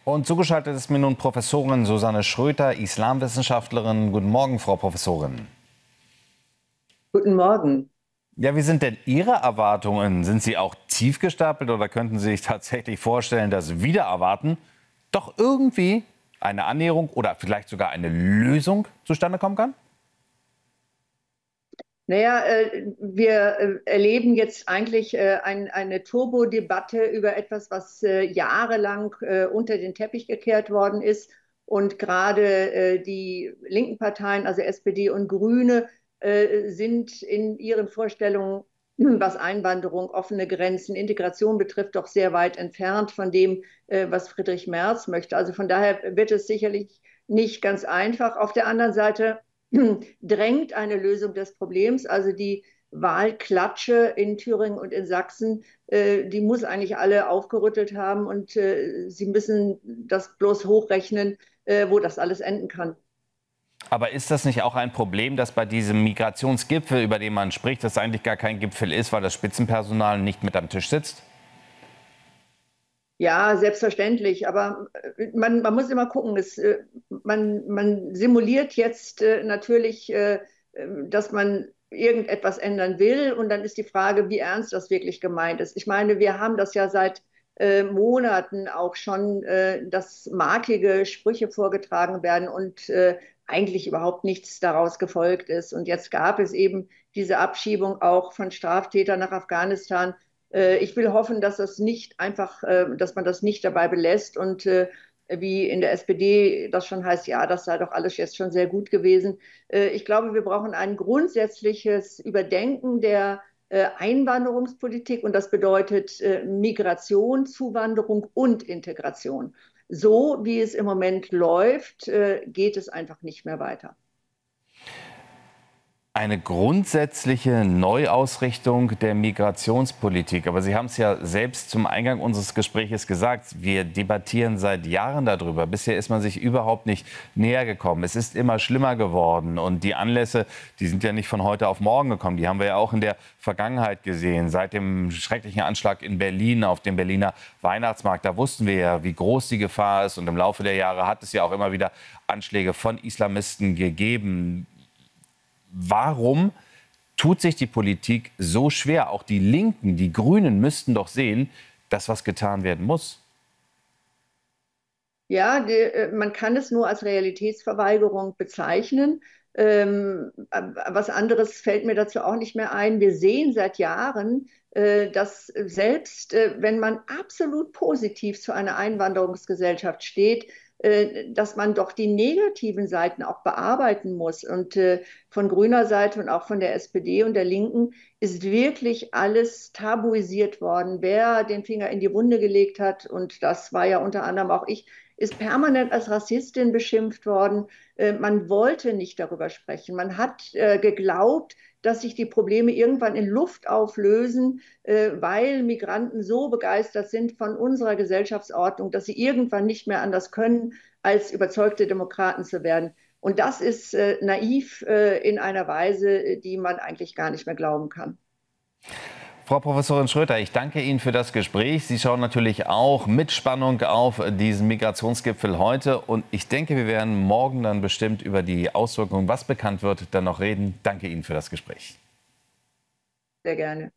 Und zugeschaltet ist mir nun Professorin Susanne Schröter, Islamwissenschaftlerin. Guten Morgen, Frau Professorin. Guten Morgen. Ja, wie sind denn Ihre Erwartungen? Sind sie auch tief gestapelt oder könnten Sie sich tatsächlich vorstellen, dass wieder erwarten, doch irgendwie eine Annäherung oder vielleicht sogar eine Lösung zustande kommen kann? Naja, wir erleben jetzt eigentlich eine Turbodebatte über etwas, was jahrelang unter den Teppich gekehrt worden ist. Und gerade die linken Parteien, also SPD und Grüne, sind in ihren Vorstellungen, was Einwanderung, offene Grenzen, Integration betrifft, doch sehr weit entfernt von dem, was Friedrich Merz möchte. Also von daher wird es sicherlich nicht ganz einfach. Auf der anderen Seite drängt eine Lösung des Problems. Also die Wahlklatsche in Thüringen und in Sachsen, die muss eigentlich alle aufgerüttelt haben und sie müssen das bloß hochrechnen, wo das alles enden kann. Aber ist das nicht auch ein Problem, dass bei diesem Migrationsgipfel, über den man spricht, das eigentlich gar kein Gipfel ist, weil das Spitzenpersonal nicht mit am Tisch sitzt? Ja, selbstverständlich. Aber man muss immer gucken. Man simuliert jetzt natürlich, dass man irgendetwas ändern will. Und dann ist die Frage, wie ernst das wirklich gemeint ist. Ich meine, wir haben das ja seit Monaten auch schon, dass markige Sprüche vorgetragen werden und eigentlich überhaupt nichts daraus gefolgt ist. Und jetzt gab es eben diese Abschiebung auch von Straftätern nach Afghanistan. Ich will hoffen, dass das nicht einfach, dass man das nicht dabei belässt und wie in der SPD das schon heißt, ja, das sei doch alles jetzt schon sehr gut gewesen. Ich glaube, wir brauchen ein grundsätzliches Überdenken der Einwanderungspolitik und das bedeutet Migration, Zuwanderung und Integration. So wie es im Moment läuft, geht es einfach nicht mehr weiter. Eine grundsätzliche Neuausrichtung der Migrationspolitik. Aber Sie haben es ja selbst zum Eingang unseres Gesprächs gesagt. Wir debattieren seit Jahren darüber. Bisher ist man sich überhaupt nicht näher gekommen. Es ist immer schlimmer geworden. Und die Anlässe, die sind ja nicht von heute auf morgen gekommen. Die haben wir ja auch in der Vergangenheit gesehen. Seit dem schrecklichen Anschlag in Berlin auf dem Berliner Weihnachtsmarkt. Da wussten wir ja, wie groß die Gefahr ist. Und im Laufe der Jahre hat es ja auch immer wieder Anschläge von Islamisten gegeben. Warum tut sich die Politik so schwer? Auch die Linken, die Grünen müssten doch sehen, dass was getan werden muss. Ja, man kann es nur als Realitätsverweigerung bezeichnen. Was anderes fällt mir dazu auch nicht mehr ein. Wir sehen seit Jahren, dass selbst wenn man absolut positiv zu einer Einwanderungsgesellschaft steht, dass man doch die negativen Seiten auch bearbeiten muss. Und von grüner Seite und auch von der SPD und der Linken ist wirklich alles tabuisiert worden. Wer den Finger in die Wunde gelegt hat, und das war ja unter anderem auch ich, ist permanent als Rassistin beschimpft worden. Man wollte nicht darüber sprechen. Man hat geglaubt, dass sich die Probleme irgendwann in Luft auflösen, weil Migranten so begeistert sind von unserer Gesellschaftsordnung, dass sie irgendwann nicht mehr anders können, als überzeugte Demokraten zu werden. Und das ist naiv in einer Weise, die man eigentlich gar nicht mehr glauben kann. Frau Professorin Schröter, ich danke Ihnen für das Gespräch. Sie schauen natürlich auch mit Spannung auf diesen Migrationsgipfel heute. Und ich denke, wir werden morgen dann bestimmt über die Auswirkungen, was bekannt wird, dann noch reden. Danke Ihnen für das Gespräch. Sehr gerne.